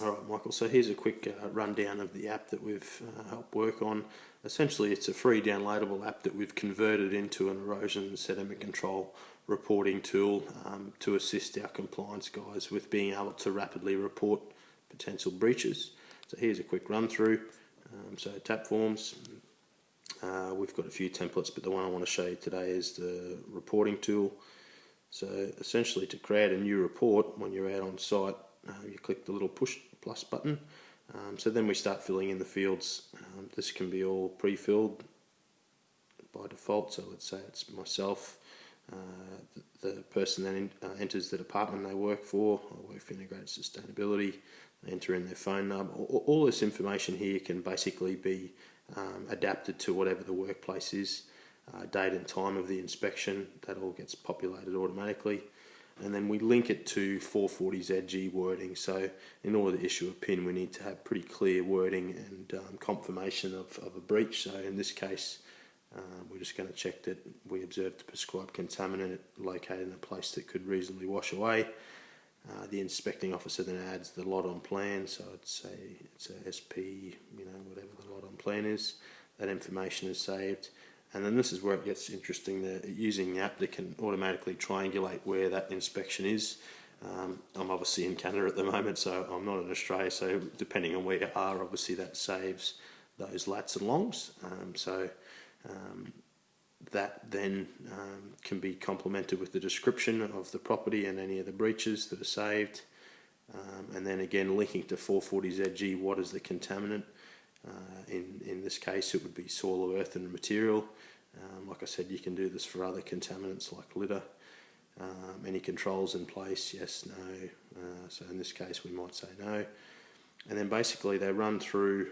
Alright Michael, so here's a quick rundown of the app that we've helped work on. Essentially it's a free downloadable app that we've converted into an erosion and sediment control reporting tool to assist our compliance guys with being able to rapidly report potential breaches. So here's a quick run through. So Tapforms, we've got a few templates, but the one I want to show you today is the reporting tool. So essentially to create a new report when you're out on site, you click the little push plus button. So then we start filling in the fields. This can be all pre-filled by default, so let's say it's myself, the person that enters the department they work for. I work for integrated sustainability. They enter in their phone number. All this information here can basically be adapted to whatever the workplace is. Date and time of the inspection, that all gets populated automatically. And then we link it to 440ZG wording. So in order to issue a PIN, we need to have pretty clear wording and confirmation of a breach. So in this case, we're just going to check that we observed the prescribed contaminant located in a place that could reasonably wash away. The inspecting officer then adds the lot on plan, so it's a SP, whatever the lot on plan is. That information is saved. And then this is where it gets interesting. Using the app that can automatically triangulate where that inspection is. I'm obviously in Canada at the moment, so I'm not in Australia, so depending on where you are, obviously that saves those lats and longs. That then can be complemented with the description of the property and any of the breaches that are saved. And then again linking to 440ZG, what is the contaminant? In this case it would be soil or earth and material. Like I said, you can do this for other contaminants like litter. Any controls in place, yes, no. So in this case we might say no. And then basically they run through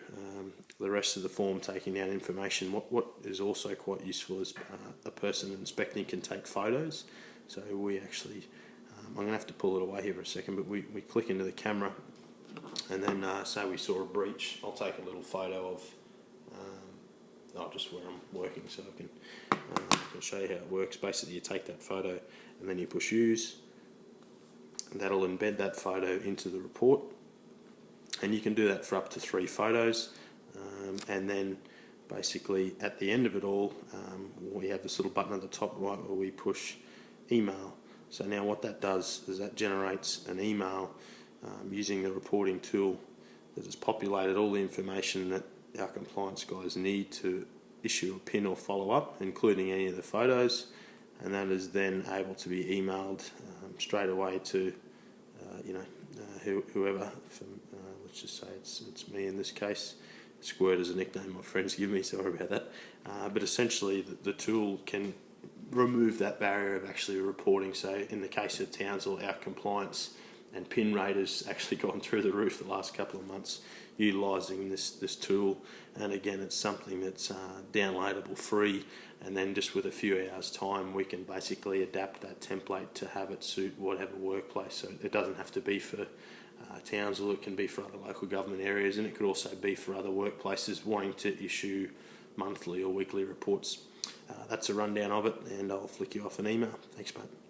the rest of the form, taking down information. What is also quite useful is a person inspecting can take photos. So we actually, I'm going to have to pull it away here for a second, but we click into the camera and then say we saw a breach. I'll take a little photo of just where I'm working, so I can show you how it works. Basically you take that photo and then you push use, and that'll embed that photo into the report. And you can do that for up to 3 photos, and then basically at the end of it all, we have this little button at the top right where we push email. So now what that does is that generates an email using the reporting tool that has populated all the information that our compliance guys need to issue a PIN or follow up, including any of the photos, and that is then able to be emailed straight away to whoever. Let's just say it's me in this case. Squirt is a nickname my friends give me, sorry about that. But essentially the tool can remove that barrier of actually reporting. So in the case of Townsville, our compliance and PIN rate has actually gone through the roof the last couple of months utilising this tool. And again, it's something that's downloadable free, and then just with a few hours time we can basically adapt that template to have it suit whatever workplace. So it doesn't have to be for Townsville, it can be for other local government areas, and it could also be for other workplaces wanting to issue monthly or weekly reports. That's a rundown of it, and I'll flick you off an email. Thanks mate.